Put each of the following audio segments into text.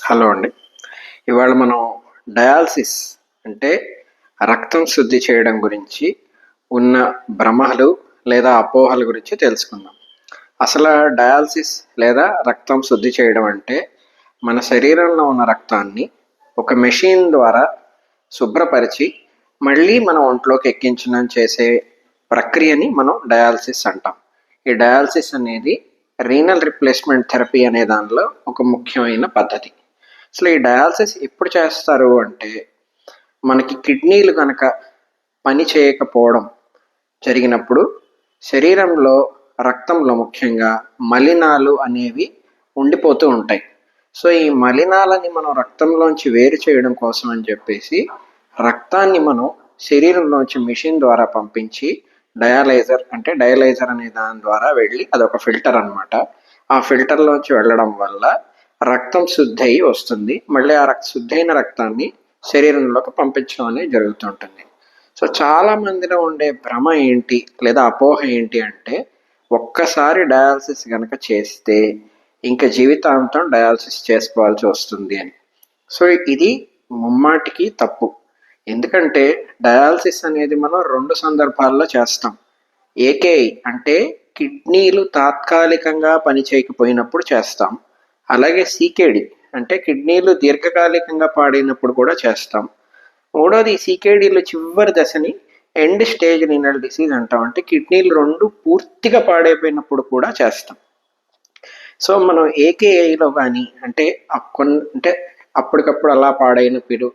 Hello అండి. ఇవాళ మనం డయాలసిస్ అంటే రక్తం శుద్ధి చేయడం గురించి ఉన్న భ్రమలు లేదా అపోహల గురించి తెలుసుకుందాం. అసలు డయాలసిస్ లేదా రక్తం శుద్ధి చేయడం అంటే మన శరీరంలో ఉన్న రక్తాన్ని ఒక మెషిన్ ద్వారా శుభ్రపరిచి మళ్ళీ మన ఒంట్లోకి ఎక్కించడం చేసే ప్రక్రియని మనం డయాలసిస్ అంటాం. ఈ డయాలసిస్ అనేది రీనల్ రిప్లేస్మెంట్ థెరపీ అనే దానిలో ఒక ముఖ్యమైన పద్ధతి. అసలు ఈ డయాలసిస్ ఎప్పుడు చేస్తారు అంటే మనకి కిడ్నీలు కనుక పని చేయకపోవడం జరిగినప్పుడు శరీరంలో రక్తంలో ముఖ్యంగా మలినాలు అనేవి ఉండిపోతూ ఉంటాయి. సో ఈ మలినాలని మనం రక్తంలోంచి వేరు చేయడం కోసం అని చెప్పేసి రక్తాన్ని మనం శరీరంలోంచి మిషన్ ద్వారా పంపించి డయలైజర్ అనే దాని ద్వారా వెళ్ళి అదొక ఫిల్టర్ అనమాట. ఆ ఫిల్టర్లోంచి వెళ్ళడం వల్ల రక్తం శుద్ధి అయి వస్తుంది. మళ్ళీ ఆ శుద్ధైన రక్తాన్ని శరీరంలోకి పంపించడం అనేది జరుగుతుంటుంది. సో చాలా మందిలో ఉండే భ్రమ ఏంటి లేదా అపోహ ఏంటి అంటే ఒక్కసారి డయాలసిస్ కనుక చేస్తే ఇంకా జీవితాంతం డయాలసిస్ చేసుకోవాల్సి వస్తుంది అని. సో ఇది ముమ్మాటికి తప్పు. ఎందుకంటే డయాలసిస్ అనేది మనం 2 సందర్భాల్లో చేస్తాం. ఏకేఐ అంటే కిడ్నీలు తాత్కాలికంగా పని చేయకపోయినప్పుడు చేస్తాం. అలాగే సీకేడి అంటే కిడ్నీలు దీర్ఘకాలికంగా పాడైనప్పుడు కూడా చేస్తాం. మూడోది సీకేడీలో చివరి దశని ఎండ్ స్టేజ్ రీనల్ డిసీజ్ అంటాం. అంటే కిడ్నీలు 2 పూర్తిగా పాడైపోయినప్పుడు కూడా చేస్తాం. సో మనం ఏకేఐలో కానీ అంటే అప్పటికప్పుడు అలా పాడైనప్పుడు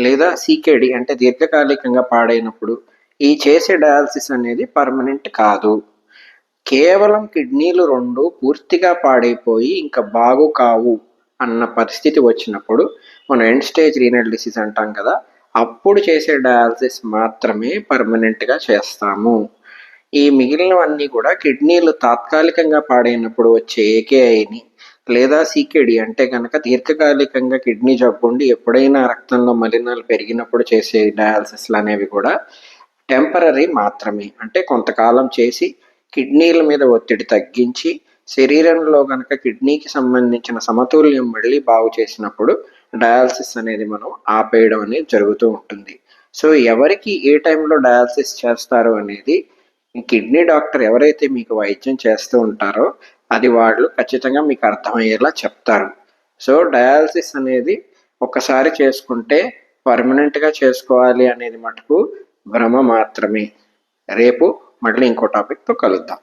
లేదా సీకేడి అంటే దీర్ఘకాలికంగా పాడైనప్పుడు ఈ చేసే డయాలసిస్ అనేది పర్మనెంట్ కాదు. కేవలం కిడ్నీలు 2 పూర్తిగా పాడైపోయి ఇంకా బాగు కావు అన్న పరిస్థితి వచ్చినప్పుడు మనం ఎండ్ స్టేజ్ రీనల్ డిసీజ్ అంటాం కదా, అప్పుడు చేసే డయాలసిస్ మాత్రమే పర్మనెంట్గా చేస్తాము. ఈ మిగిలినవన్నీ కూడా కిడ్నీలు తాత్కాలికంగా పాడైనప్పుడు వచ్చే ఏకేఐని లేదా సీకేడి అంటే కనుక దీర్ఘకాలికంగా కిడ్నీ జబ్బుండి ఎప్పుడైనా రక్తంలో మలినాలు పెరిగినప్పుడు చేసే డయాలసిస్లు అనేవి కూడా టెంపరీ మాత్రమే. అంటే కొంతకాలం చేసి కిడ్నీల మీద ఒత్తిడి తగ్గించి శరీరంలో కనుక కిడ్నీకి సంబంధించిన సమతుల్యం మళ్ళీ బాగు చేసినప్పుడు డయాలసిస్ అనేది మనం ఆపేయడం అనేది జరుగుతూ ఉంటుంది. సో ఎవరికి ఏ టైంలో డయాలసిస్ చేస్తారు అనేది కిడ్నీ డాక్టర్ ఎవరైతే మీకు వైద్యం చేస్తూ ఉంటారో అది వాళ్ళు ఖచ్చితంగా మీకు అర్థమయ్యేలా చెప్తారు. సో డయాలసిస్ అనేది ఒకసారి చేసుకుంటే పర్మనెంట్గా చేసుకోవాలి అనేది మటుకు భ్రమ మాత్రమే. రేపు మళ్ళీ ఇంకో టాపిక్తో కలుద్దాం.